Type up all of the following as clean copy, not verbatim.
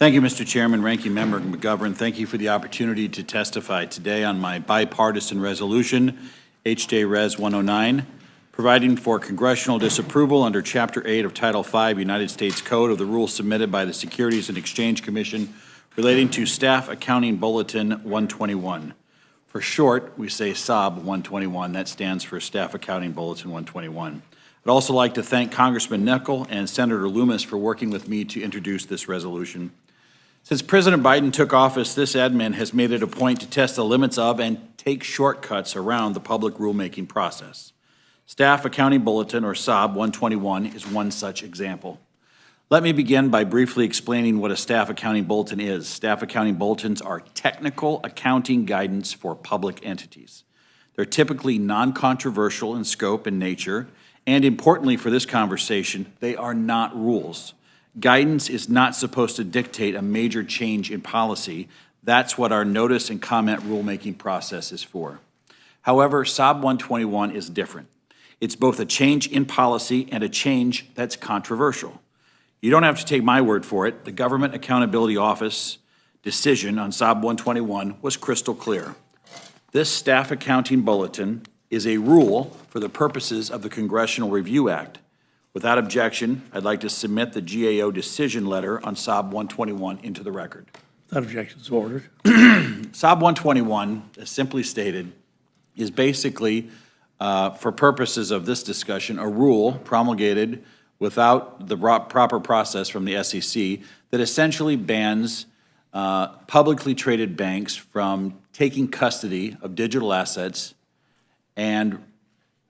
Thank you, Mr. Chairman, Ranking Member McGovern. Thank you for the opportunity to testify today on my bipartisan resolution, H.J.Res 109, providing for congressional disapproval under Chapter 8 of Title 5 United States Code of the rules submitted by the Securities and Exchange Commission relating to Staff Accounting Bulletin 121. For short, we say SAB 121. That stands for Staff Accounting Bulletin 121. I'd also like to thank Congressman Nickel and Senator Loomis for working with me to introduce this resolution. Since President Biden took office, this admin has made it a point to test the limits of and take shortcuts around the public rulemaking process. Staff Accounting Bulletin, or SAB 121, is one such example. Let me begin by briefly explaining what a staff accounting bulletin is. Staff accounting bulletins are technical accounting guidance for public entities. They're typically non-controversial in scope and nature, and importantly for this conversation, they are not rules. Guidance is not supposed to dictate a major change in policy. That's what our notice and comment rulemaking process is for. However, SAB 121 is different. It's both a change in policy and a change that's controversial. You don't have to take my word for it. The Government Accountability Office decision on SAB 121 was crystal clear. This staff accounting bulletin is a rule for the purposes of the Congressional Review Act. Without objection, I'd like to submit the GAO decision letter on SAB 121 into the record. Without objection, so ordered. SAB 121, as simply stated, is basically, for purposes of this discussion, a rule promulgated without the proper process from the SEC that essentially bans publicly traded banks from taking custody of digital assets and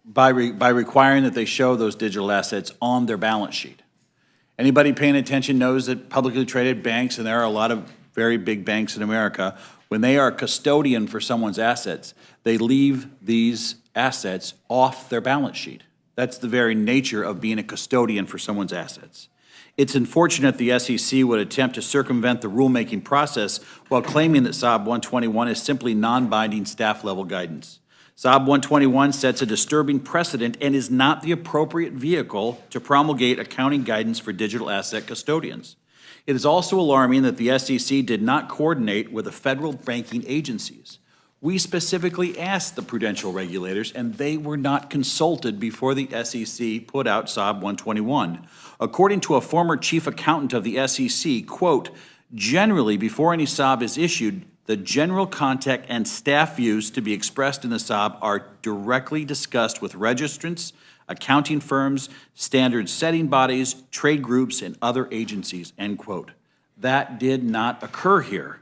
by requiring that they show those digital assets on their balance sheet. Anybody paying attention knows that publicly traded banks, and there are a lot of very big banks in America, when they are a custodian for someone's assets, they leave these assets off their balance sheet. That's the very nature of being a custodian for someone's assets. It's unfortunate the SEC would attempt to circumvent the rulemaking process while claiming that SAB 121 is simply non-binding staff-level guidance. SAB 121 sets a disturbing precedent and is not the appropriate vehicle to promulgate accounting guidance for digital asset custodians. It is also alarming that the SEC did not coordinate with the federal banking agencies. We specifically asked the prudential regulators, and they were not consulted before the SEC put out SAB 121. According to a former chief accountant of the SEC, quote, generally, before any SAB is issued, the general content and staff views to be expressed in the SAB are directly discussed with registrants, accounting firms, standard-setting bodies, trade groups, and other agencies, end quote. That did not occur here.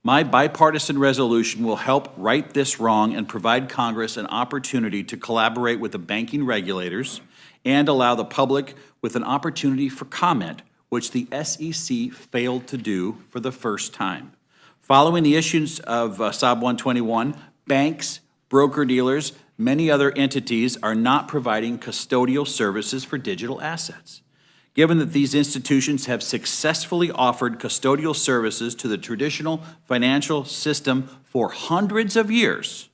My bipartisan resolution will help right this wrong and provide Congress an opportunity to collaborate with the banking regulators and allow the public with an opportunity for comment, which the SEC failed to do for the first time. Following the issuance of SAB 121, banks, broker-dealers, many other entities are not providing custodial services for digital assets. Given that these institutions have successfully offered custodial services to the traditional financial system for hundreds of years,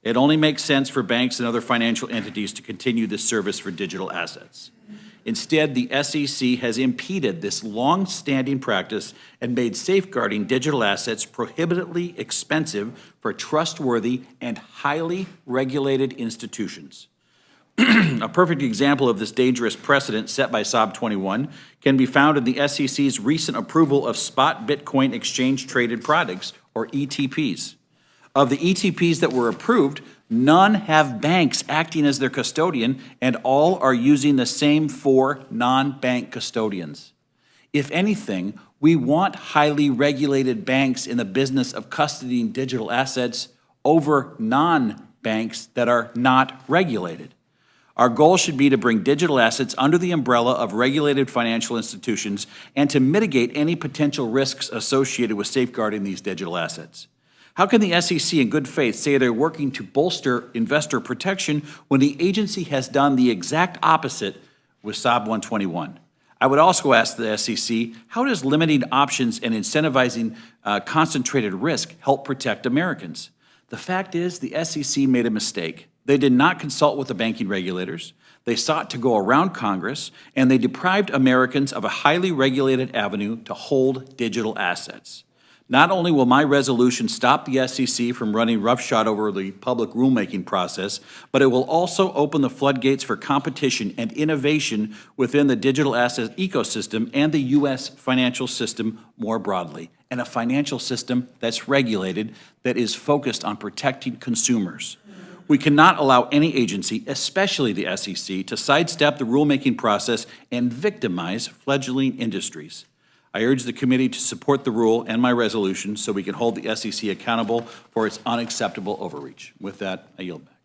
it only makes sense for banks and other financial entities to continue this service for digital assets. Instead, the SEC has impeded this long-standing practice and made safeguarding digital assets prohibitively expensive for trustworthy and highly regulated institutions. A perfect example of this dangerous precedent set by SAB 21 can be found in the SEC's recent approval of spot Bitcoin exchange-traded products, or ETPs. Of the ETPs that were approved, none have banks acting as their custodian, and all are using the same 4 non-bank custodians. If anything, we want highly regulated banks in the business of custodying digital assets over non-banks that are not regulated. Our goal should be to bring digital assets under the umbrella of regulated financial institutions and to mitigate any potential risks associated with safeguarding these digital assets. How can the SEC in good faith say they're working to bolster investor protection when the agency has done the exact opposite with SAB 121? I would also ask the SEC, how does limiting options and incentivizing concentrated risk help protect Americans? The fact is the SEC made a mistake. They did not consult with the banking regulators. They sought to go around Congress, and they deprived Americans of a highly regulated avenue to hold digital assets. Not only will my resolution stop the SEC from running roughshod over the public rulemaking process, but it will also open the floodgates for competition and innovation within the digital asset ecosystem and the U.S. financial system more broadly, and a financial system that's regulated, that is focused on protecting consumers. We cannot allow any agency, especially the SEC, to sidestep the rulemaking process and victimize fledgling industries. I urge the committee to support the rule and my resolution so we can hold the SEC accountable for its unacceptable overreach. With that, I yield back.